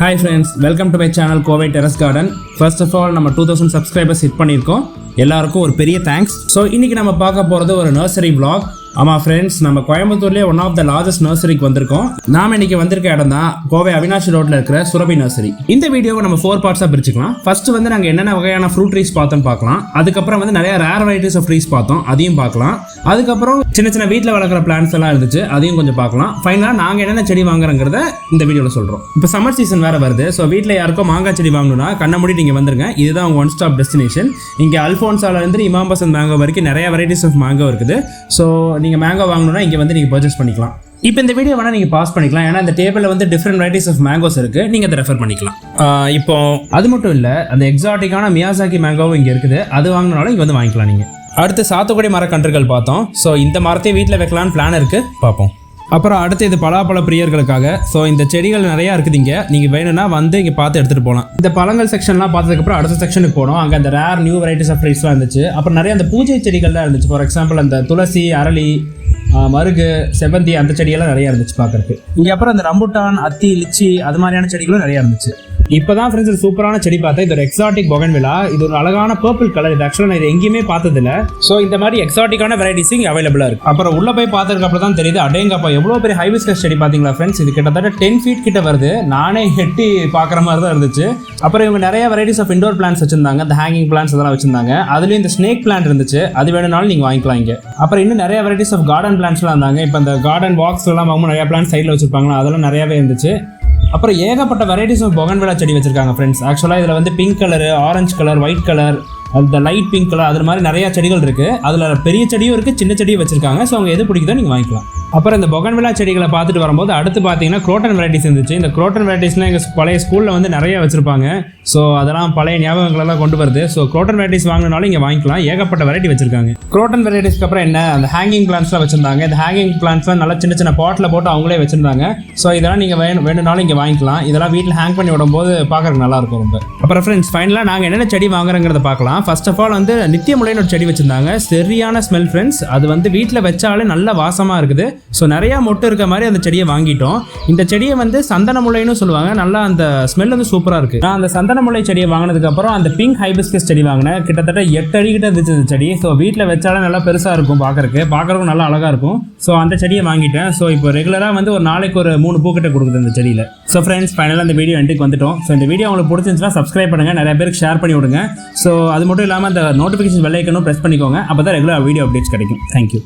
Hi friends, welcome to my channel Kovai Terrace Garden. First of all, நம்ம 2000 subscribers hit பண்ணியிருக்கோம். எல்லாருக்கும் ஒரு பெரிய தேங்க்ஸ். ஸோ இன்னைக்கு நம்ம பார்க்க போகிறது ஒரு நர்சரி vlog. ஆமாம் ஃப்ரெண்ட்ஸ், நம்ம கோயம்புத்தூர்லேயே ஒன் ஆஃப் த லார்ஜஸ்ட் நர்சரிக்கு வந்திருக்கோம். நாம் இன்னைக்கு வந்திருக்க இடம் தான் கோவை அவினாஷி ரோட்டில் இருக்கிற சுரபி நர்சரி. இந்த வீடியோவை நம்ம 4 பார்ட்ஸாக பிரிச்சுக்கலாம். ஃபர்ஸ்ட் வந்து நாங்கள் என்னென்ன வகையான ஃப்ரூட் ட்ரீஸ் பார்த்தோன்னு பார்க்கலாம். அதுக்கப்புறம் வந்து நிறைய ரேர் வெரைட்டிஸ் ஆஃப் ட்ரீஸ் பார்த்தோம், அதையும் பார்க்கலாம். அதுக்கப்புறம் சின்ன சின்ன வீட்டில் வளர்க்குற பிளான்ஸ் எல்லாம் இருந்துச்சு, அதையும் கொஞ்சம் பார்க்கலாம். ஃபைனலாக நாங்கள் என்னென்ன செடி வாங்குறோங்கிறத இந்த வீடியோவில் சொல்கிறோம். இப்போ சம்மர் சீசன் வேறு வருது. ஸோ வீட்டில் யாருக்கும் மாங்காய் செடி வாங்கணும்னா கண்ண மூடி நீங்கள் வந்துருங்க. இதுதான் உங்கள் ஒன் ஸ்டாப் டெஸ்டினேஷன். இங்கே அல்ஃபோன்ஸாலேருந்து இமாம் பசந்த் மேங்கோ வரைக்கும் நிறைய வெரைட்டிஸ் ஆஃப் மேங்கோ இருக்குது. ஸோ நீங்கள் மேங்கோ வாங்கணும்னா இங்கே வந்து நீங்கள் பர்ச்சேஸ் பண்ணிக்கலாம். இப்போ இந்த வீடியோ வேணால் நீங்கள் பாஸ் பண்ணிக்கலாம், ஏன்னா இந்த டேபிளில் வந்து டிஃப்ரெண்ட் வெரைட்டிஸ் ஆஃப் மேங்கோஸ் இருக்குது, நீங்கள் அதை ரெஃபர் பண்ணிக்கலாம். இப்போ அது மட்டும் இல்லை, அந்த எக்ஸாட்டிக்கான மியாசாக்கி மேங்கோவும் இங்கே இருக்குது. அது வாங்கினாலும் இங்கே வந்து வாங்கிக்கலாம் நீங்கள். அடுத்து சாத்துக்குடி மரக்கன்றுகள் பார்த்தோம். ஸோ இந்த மரத்தையும் வீட்டில் வைக்கலான்னு பிளான் இருக்குது, பார்ப்போம். அப்புறம் அடுத்து இது பலாப்பழ பிரியர்களுக்காக. ஸோ இந்த செடிகள் நிறையா இருக்குது இங்கே, நீங்கள் வேணும்னா வந்து இங்கே பார்த்து எடுத்துகிட்டு போகலாம். இந்த பழங்கள் செக்ஷன்லாம் பார்த்ததுக்கப்புறம் அடுத்த செக்ஷனுக்கு போனோம். அங்கே அந்த ரேர் நியூ வெரைட்டிஸ் ஆஃப் ஃப்ரூட்ஸ்லாம் இருந்துச்சு. அப்புறம் நிறைய அந்த பூஜை செடிகள்லாம் இருந்துச்சு. ஃபார் எக்ஸாம்பிள் அந்த துளசி, அரளி, மருகு, செவந்தி, அந்த செடியெல்லாம் நிறையா இருந்துச்சு பார்க்கறதுக்கு. இங்கே அப்புறம் அந்த ரம்புட்டான், அத்தி, லிச்சி அது மாதிரியான செடிகளும் நிறையா இருந்துச்சு. இப்போ தான் ஃப்ரெண்ட்ஸ் ஒரு சூப்பரான செடி பார்த்தேன். இது ஒரு எக்ஸாட்டிக் பொகன்வில்லா. இது ஒரு அழகான பர்பிள் கலர். இது ஆக்சுவலாக நான் இது எங்கேயுமே பார்த்ததில்ல. ஸோ இந்த மாதிரி எக்ஸாட்டிக்கான வெரைட்டிஸ் இங்கே அவைலபிளாக இருக்குது. அப்புறம் உள்ளே போய் பார்த்ததுக்கு அப்புறம் தான் தெரியுது, அடேங்கப்பா எவ்வளோ பெரிய ஹைபிஸ்கஸ் செடி பார்த்தீங்களா ஃப்ரெண்ட்ஸ். இது கிட்டத்தட்ட 10 feet கிட்ட வருது. நானே எட்டி பார்க்குற மாதிரி தான் இருந்துச்சு. அப்புறம் இவங்க நிறைய வெரைட்டிஸ் ஆஃப் இண்டோர் பிளான்ஸ் வச்சிருந்தாங்க. இந்த ஹேங்கிங் பிளான்ஸ் அதெல்லாம் வச்சிருந்தாங்க. அதுலேயும் இந்த ஸ்னேக் பிளான்ட் இருந்துச்சு, அது வேணும்னாலும் நீங்கள் வாங்கிக்கலாம் இங்கே. அப்புறம் இன்னும் நிறைய வெரைட்டிஸ் ஆஃப் கார்டன் பிளான்ஸ்லாம் இருந்தாங்க. இப்போ இந்த கார்டன் பாக்ஸ் எல்லாம் வாங்கும்போது நிறைய பிளான்ஸ் சைடில் வச்சிருப்பாங்களா, அதெல்லாம் நிறையாவே இருந்துச்சு. அப்புறம் ஏகப்பட்ட வெரைட்டிஸ் ஆஃப் பொகன்வில்லா செடி வச்சிருக்காங்க ஃப்ரெண்ட்ஸ். ஆக்சுவலாக இதில் வந்து pink colour, orange colour, white colour, அந்த லைட் பிங்க் கலர், அது மாதிரி நிறைய செடிகள் இருக்குது. அதில் பெரிய செடியும் இருக்குது, சின்ன செடியும் வச்சிருக்காங்க. ஸோ அவங்க எது பிடிக்குதோ நீங்கள் வாங்கிக்கலாம். அப்புறம் இந்த பொகன்வில்லா செடிகளை பார்த்துட்டு வரும்போது அடுத்து பார்த்தீங்கன்னா குரோட்டன் வெரைட்டிஸ் இருந்துச்சு. இந்த குரோட்டன் வெரைட்டிஸ்லாம் எங்கள் பழைய ஸ்கூலில் வந்து நிறைய வச்சிருப்பாங்க. ஸோ அதெல்லாம் பழைய ஞாபகங்களெல்லாம் கொண்டு வருது. ஸோ குரோட்டன் வெரைட்டிஸ் வாங்கினாலும் இங்கே வாங்கிக்கலாம். ஏகப்பட்ட வெரைட்டி வச்சிருக்காங்க. குரோட்டன் வெரைட்டிஸ்க்கு அப்புறம் என்ன, அந்த ஹேங்கிங் பிளான்ஸ்லாம் வச்சிருந்தாங்க. இந்த ஹேங்கிங் பிளான்ஸ்லாம் நல்லா சின்ன சின்ன பாட்டில் போட்டு அவங்களே வச்சிருந்தாங்க. ஸோ இதெல்லாம் நீங்கள் வேணும்னாலும் இங்கே வாங்கிக்கலாம். இதெல்லாம் வீட்டில் ஹேங் பண்ணி விடும்போது பார்க்கறதுக்கு நல்லா இருக்கும் ரொம்ப. அப்புறம் ஃப்ரெண்ட்ஸ் ஃபைனலாக நாங்கள் என்னென்ன செடி வாங்குறோங்கிறத பார்க்கலாம். ஃபர்ஸ்ட் ஆஃப் ஆல் வந்து நித்தியமுலைன்னு ஒரு செடி வச்சிருந்தாங்க. சரியான ஸ்மெல் ஃப்ரெண்ட்ஸ். அது வந்து வீட்டில் வச்சாலே நல்ல வாசமாக இருக்குது. ஸோ நிறையா மொட்டு இருக்க மாதிரி அந்த செடியை வாங்கிட்டோம். இந்த செடியை வந்து சந்தன முல்லைன்னு சொல்லுவாங்க. நல்லா அந்த ஸ்மெல் வந்து சூப்பராக இருக்குது. நான் அந்த சந்தன முல்லை செடியை வாங்கினதுக்கப்புறம் அந்த பிங்க் ஹைபிஸ்கஸ் செடி வாங்கினேன். கிட்டத்தட்ட 8 அடி கிட்ட இருந்துச்சு இந்த செடி. ஸோ வீட்டில் வச்சாலே நல்லா பெருசாக இருக்கும், பார்க்கறதுக்கும் நல்லா அழகாக இருக்கும். ஸோ அந்த செடியை வாங்கிட்டேன். ஸோ இப்போ ரெகுலராக வந்து ஒரு நாளைக்கு ஒரு 3 பூ கிட்ட கொடுக்குது இந்த செடியில். ஸோ ஃப்ரெண்ட்ஸ் ஃபைனலாக இந்த வீடியோ எண்டுக்கு வந்துட்டோம். ஸோ இந்த வீடியோ உங்களுக்கு பிடிச்சிருந்துச்சுன்னா சப்ஸ்கிரைப் பண்ணுங்கள், நிறைய பேருக்கு ஷேர் பண்ணி விடுங்க. ஸோ அது மட்டும் இல்லாமல் அந்த நோட்டிஃபிகேஷன் பெல் ஐக்கனும் ப்ரெஸ் பண்ணிக்கோங்க. அப்போ தான் ரெகுலர் வீடியோ அப்டேட்ஸ் கிடைக்கும். தேங்க்யூ.